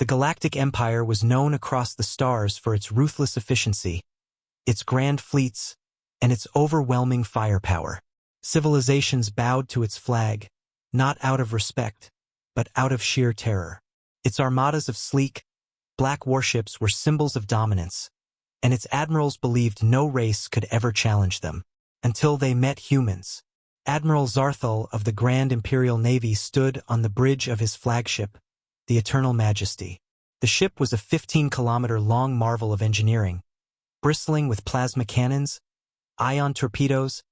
The Galactic Empire was known across the stars for its ruthless efficiency, its grand fleets, and its overwhelming firepower. Civilizations bowed to its flag, not out of respect, but out of sheer terror. Its armadas of sleek, black warships were symbols of dominance, and its admirals believed no race could ever challenge them, until they met humans. Admiral Zarthal of the Grand Imperial Navy stood on the bridge of his flagship, the Eternal Majesty. The ship was a 15-kilometer-long marvel of engineering, bristling with plasma cannons, ion torpedoes,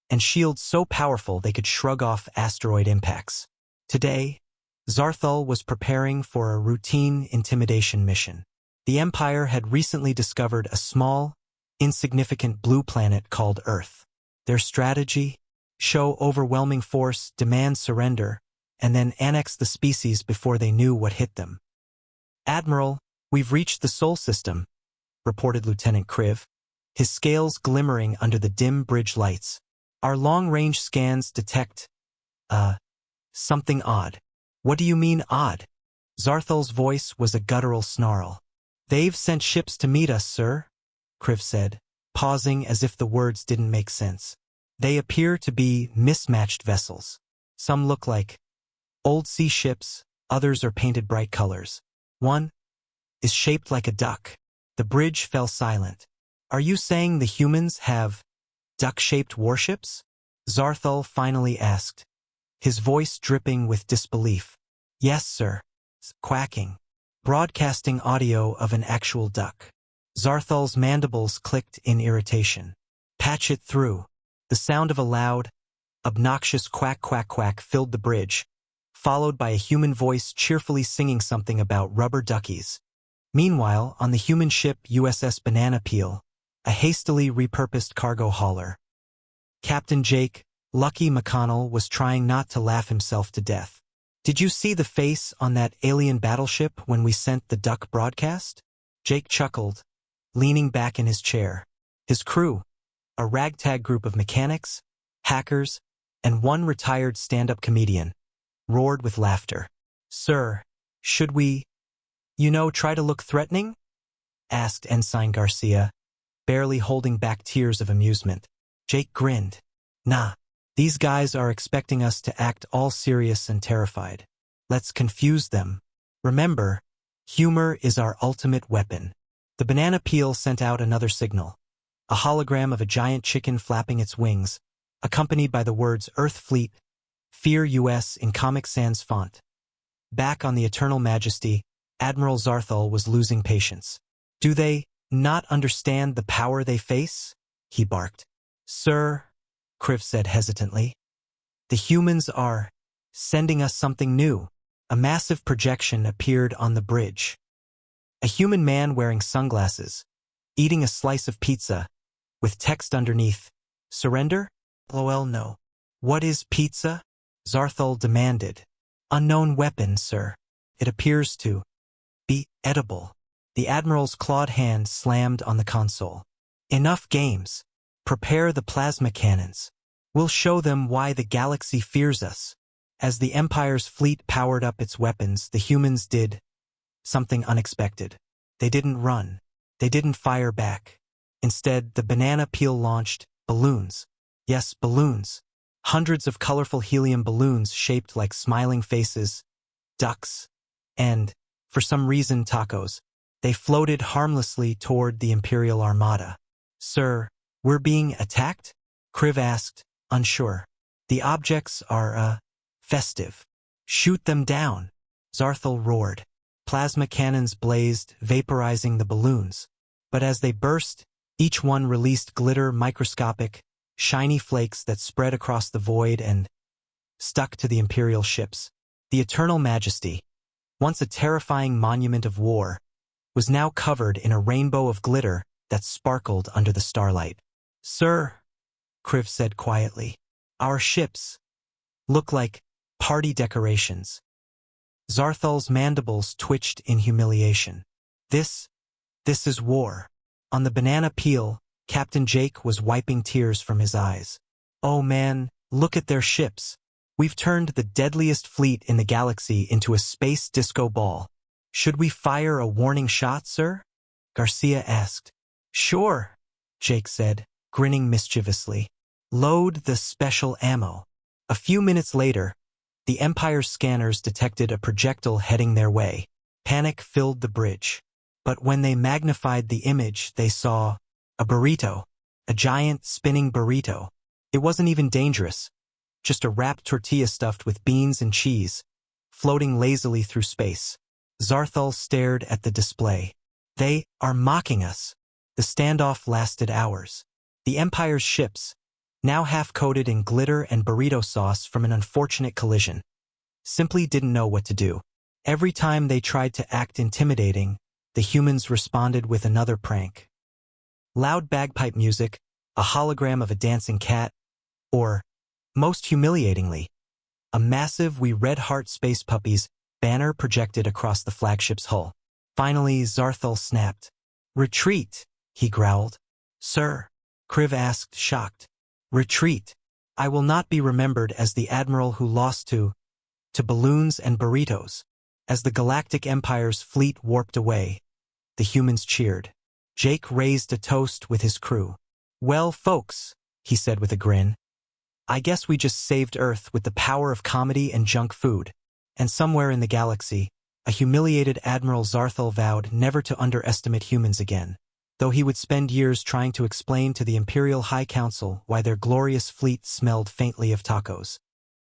and shields so powerful they could shrug off asteroid impacts. Today, Zarthal was preparing for a routine intimidation mission. The Empire had recently discovered a small, insignificant blue planet called Earth. Their strategy? Show overwhelming force, demand surrender, and then annex the species before they knew what hit them. "Admiral, we've reached the Sol system," reported Lieutenant Kriv, his scales glimmering under the dim bridge lights. "Our long-range scans detect, something odd." "What do you mean odd?" Zarthal's voice was a guttural snarl. "They've sent ships to meet us, sir," Kriv said, pausing as if the words didn't make sense. "They appear to be mismatched vessels. Some look like old sea ships, others are painted bright colors. One is shaped like a duck." The bridge fell silent. "Are you saying the humans have duck-shaped warships?" Zarthal finally asked, his voice dripping with disbelief. "Yes, sir." Quacking, broadcasting audio of an actual duck. Zarthal's mandibles clicked in irritation. "Patch it through." The sound of a loud, obnoxious quack quack quack filled the bridge, followed by a human voice cheerfully singing something about rubber duckies. Meanwhile, on the human ship USS Banana Peel, a hastily repurposed cargo hauler, Captain Jake, Lucky McConnell, was trying not to laugh himself to death. "Did you see the face on that alien battleship when we sent the duck broadcast?" Jake chuckled, leaning back in his chair. His crew, a ragtag group of mechanics, hackers, and one retired stand-up comedian, roared with laughter. "Sir, should we, try to look threatening?" asked Ensign Garcia, barely holding back tears of amusement. Jake grinned. "Nah, these guys are expecting us to act all serious and terrified. Let's confuse them. Remember, humor is our ultimate weapon." The banana peel sent out another signal, a hologram of a giant chicken flapping its wings, accompanied by the words "Earth Fleet, Fear US" in Comic Sans font. Back on the Eternal Majesty, Admiral Zarthal was losing patience. "Do they not understand the power they face?" he barked. "Sir," Kriv said hesitantly, "the humans are sending us something new." A massive projection appeared on the bridge. A human man wearing sunglasses, eating a slice of pizza, with text underneath, "Surrender?" "Lol, no." "What is pizza?" Zarthal demanded. "Unknown weapon, sir. It appears to be edible." The Admiral's clawed hand slammed on the console. "Enough games. Prepare the plasma cannons. We'll show them why the galaxy fears us." As the Empire's fleet powered up its weapons, the humans did something unexpected. They didn't run. They didn't fire back. Instead, the banana peel launched balloons. Yes, balloons. Hundreds of colorful helium balloons shaped like smiling faces, ducks, and, for some reason, tacos. They floated harmlessly toward the Imperial Armada. "Sir, we're being attacked?" Kriv asked, unsure. "The objects are, festive. Shoot them down." Zarthal roared. Plasma cannons blazed, vaporizing the balloons. But as they burst, each one released glitter, microscopic, shiny flakes that spread across the void and stuck to the Imperial ships. The Eternal Majesty, once a terrifying monument of war, was now covered in a rainbow of glitter that sparkled under the starlight. "Sir," Kriv said quietly, "our ships look like party decorations." Zarthal's mandibles twitched in humiliation. This is war." On the banana peel, Captain Jake was wiping tears from his eyes. "Oh man, look at their ships. We've turned the deadliest fleet in the galaxy into a space disco ball." Should we fire a warning shot, sir? Garcia asked. Sure, Jake said, grinning mischievously. Load the special ammo. A few minutes later, the Empire's scanners detected a projectile heading their way. Panic filled the bridge. But when they magnified the image, they saw a burrito, a giant spinning burrito. It wasn't even dangerous, just a wrapped tortilla stuffed with beans and cheese, floating lazily through space. Zarthal stared at the display. They are mocking us. The standoff lasted hours. The Empire's ships, now half-coated in glitter and burrito sauce from an unfortunate collision, simply didn't know what to do. Every time they tried to act intimidating, the humans responded with another prank. Loud bagpipe music, a hologram of a dancing cat, or, most humiliatingly, a massive We Red Heart Space Puppies banner projected across the flagship's hull. Finally, Zarthal snapped. Retreat, he growled. Sir, Kriv asked, shocked. Retreat. I will not be remembered as the admiral who lost to balloons and burritos. As the Galactic Empire's fleet warped away, the humans cheered. Jake raised a toast with his crew. Well, folks, he said with a grin, I guess we just saved Earth with the power of comedy and junk food. And somewhere in the galaxy, a humiliated Admiral Zarthal vowed never to underestimate humans again, though he would spend years trying to explain to the Imperial High Council why their glorious fleet smelled faintly of tacos.